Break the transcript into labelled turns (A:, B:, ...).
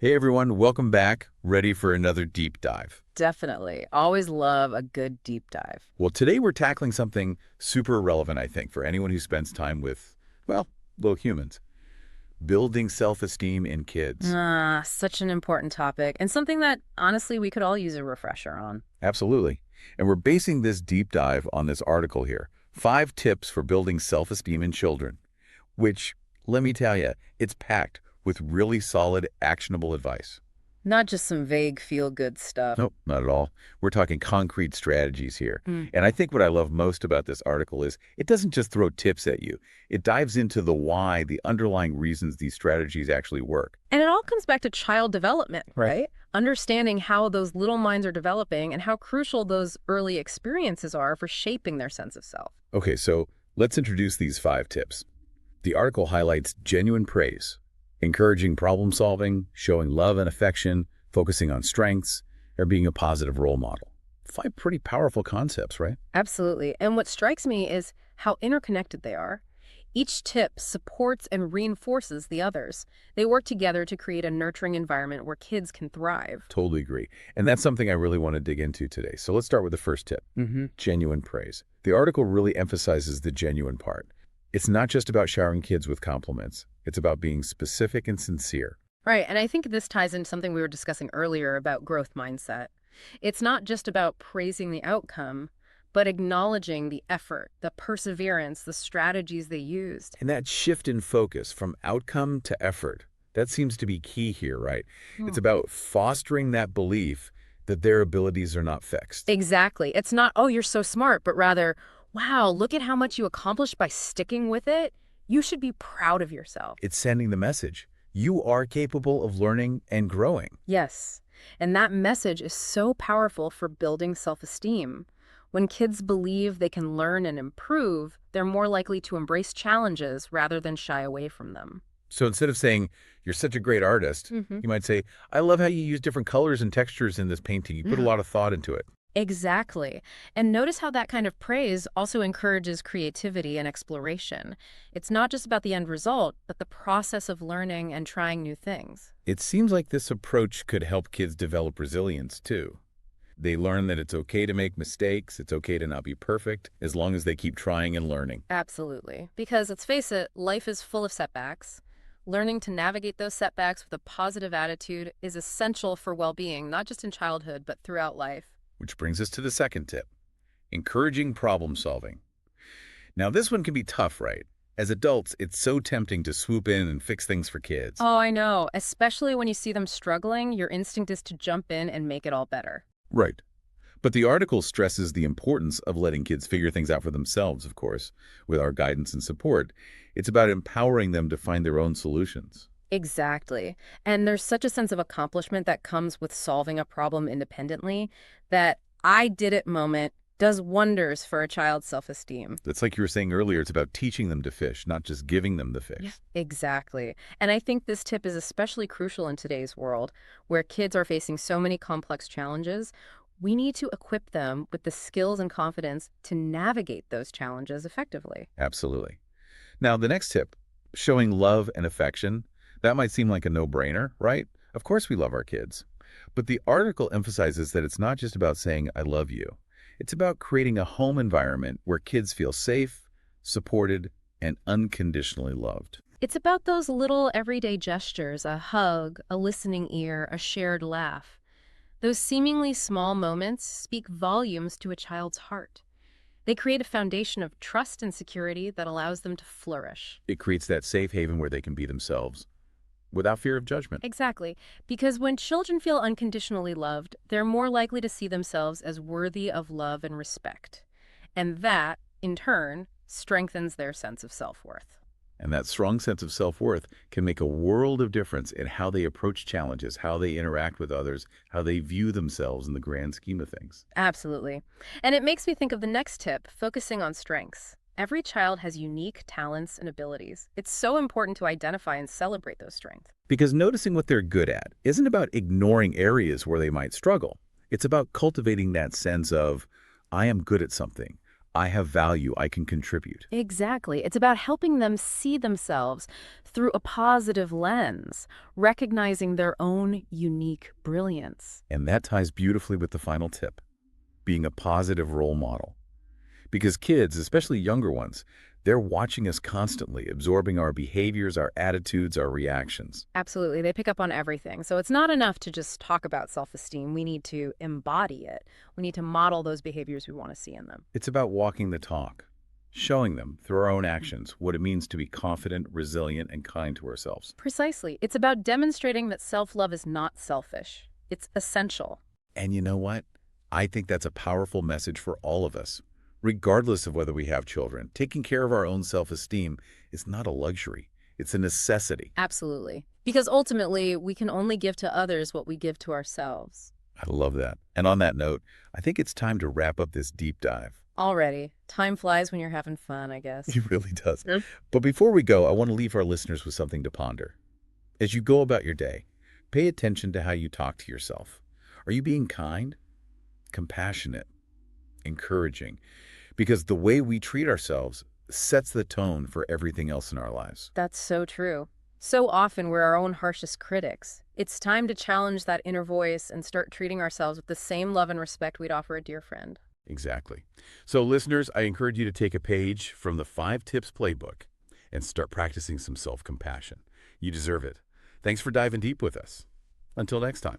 A: Hey everyone, welcome back. Ready for another deep dive.
B: Definitely. Always love a good deep dive.
A: Well, today we're tackling something super relevant, I think, for anyone who spends time with, well, little humans. Building self-esteem in kids.
B: Such an important topic and something that honestly we could all use a refresher on.
A: Absolutely. And we're basing this deep dive on this article here. 5 tips for building self-esteem in children, which, let me tell you, it's packed with really solid, actionable advice.
B: Not just some vague feel-good stuff.
A: Nope, not at all. We're talking concrete strategies here.
B: Mm.
A: And I think what I love most about this article is it doesn't just throw tips at you. It dives into the why, the underlying reasons these strategies actually work.
B: And it all comes back to child development,
A: Right.
B: right? Understanding how those little minds are developing and how crucial those early experiences are for shaping their sense of self.
A: Okay, so let's introduce these 5 tips. The article highlights genuine praise, encouraging problem solving, showing love and affection, focusing on strengths, or being a positive role model. 5 pretty powerful concepts, right?
B: Absolutely. And what strikes me is how interconnected they are. Each tip supports and reinforces the others. They work together to create a nurturing environment where kids can thrive.
A: Totally agree. And that's something I really want to dig into today. So let's start with the first tip, genuine praise. The article really emphasizes the genuine part. It's not just about showering kids with compliments. It's about being specific and sincere.
B: Right, and I think this ties into something we were discussing earlier about growth mindset. It's not just about praising the outcome, but acknowledging the effort, the perseverance, the strategies they used.
A: And that shift in focus from outcome to effort, that seems to be key here, right? It's
B: Hmm.
A: about fostering that belief that their abilities are not fixed.
B: Exactly. It's not, oh, you're so smart, but rather, wow, look at how much you accomplished by sticking with it. You should be proud of yourself.
A: It's sending the message. You are capable of learning and growing.
B: Yes. And that message is so powerful for building self-esteem. When kids believe they can learn and improve, they're more likely to embrace challenges rather than shy away from them.
A: So instead of saying, you're such a great artist,
B: Hmm.
A: you might say, I love how you use different colors and textures in this painting. You put a lot of thought into it.
B: Exactly. And notice how that kind of praise also encourages creativity and exploration. It's not just about the end result, but the process of learning and trying new things.
A: It seems like this approach could help kids develop resilience too. They learn that it's okay to make mistakes, it's okay to not be perfect, as long as they keep trying and learning.
B: Absolutely. Because let's face it, life is full of setbacks. Learning to navigate those setbacks with a positive attitude is essential for well-being, not just in childhood, but throughout life.
A: Which brings us to the second tip, encouraging problem solving. Now this one can be tough, right? As adults, it's so tempting to swoop in and fix things for kids.
B: Oh, I know. Especially when you see them struggling, your instinct is to jump in and make it all better.
A: Right. But the article stresses the importance of letting kids figure things out for themselves, of course, with our guidance and support. It's about empowering them to find their own solutions.
B: Exactly. And there's such a sense of accomplishment that comes with solving a problem independently that I did it moment does wonders for a child's self-esteem.
A: It's like you were saying earlier, it's about teaching them to fish, not just giving them the
B: Yeah.
A: fish.
B: Exactly. And I think this tip is especially crucial in today's world where kids are facing so many complex challenges. We need to equip them with the skills and confidence to navigate those challenges effectively.
A: Absolutely. Now, the next tip, showing love and affection, that might seem like a no-brainer, right? Of course we love our kids. But the article emphasizes that it's not just about saying, I love you. It's about creating a home environment where kids feel safe, supported, and unconditionally loved.
B: It's about those little everyday gestures, a hug, a listening ear, a shared laugh. Those seemingly small moments speak volumes to a child's heart. They create a foundation of trust and security that allows them to flourish.
A: It creates that safe haven where they can be themselves without fear of judgment.
B: Exactly. Because when children feel unconditionally loved, they're more likely to see themselves as worthy of love and respect. And that, in turn, strengthens their sense of self-worth.
A: And that strong sense of self-worth can make a world of difference in how they approach challenges, how they interact with others, how they view themselves in the grand scheme of things.
B: Absolutely. And it makes me think of the next tip, focusing on strengths. Every child has unique talents and abilities. It's so important to identify and celebrate those strengths.
A: Because noticing what they're good at isn't about ignoring areas where they might struggle. It's about cultivating that sense of, I am good at something. I have value, I can contribute.
B: Exactly. It's about helping them see themselves through a positive lens, recognizing their own unique brilliance.
A: And that ties beautifully with the final tip, being a positive role model. Because kids, especially younger ones, they're watching us constantly, absorbing our behaviors, our attitudes, our reactions.
B: Absolutely. They pick up on everything. So it's not enough to just talk about self-esteem. We need to embody it. We need to model those behaviors we want to see in them.
A: It's about walking the talk, showing them through our own actions what it means to be confident, resilient, and kind to ourselves.
B: Precisely. It's about demonstrating that self-love is not selfish. It's essential.
A: And you know what? I think that's a powerful message for all of us. Regardless of whether we have children, taking care of our own self-esteem is not a luxury. It's a necessity.
B: Absolutely. Because ultimately, we can only give to others what we give to ourselves.
A: I love that. And on that note, I think it's time to wrap up this deep dive.
B: Already. Time flies when you're having fun, I guess.
A: It really does.
B: Yep.
A: But before we go, I want to leave our listeners with something to ponder. As you go about your day, pay attention to how you talk to yourself. Are you being kind, compassionate, encouraging? Because the way we treat ourselves sets the tone for everything else in our lives.
B: That's so true. So often we're our own harshest critics. It's time to challenge that inner voice and start treating ourselves with the same love and respect we'd offer a dear friend.
A: Exactly. So listeners, I encourage you to take a page from the 5 Tips Playbook and start practicing some self-compassion. You deserve it. Thanks for diving deep with us. Until next time.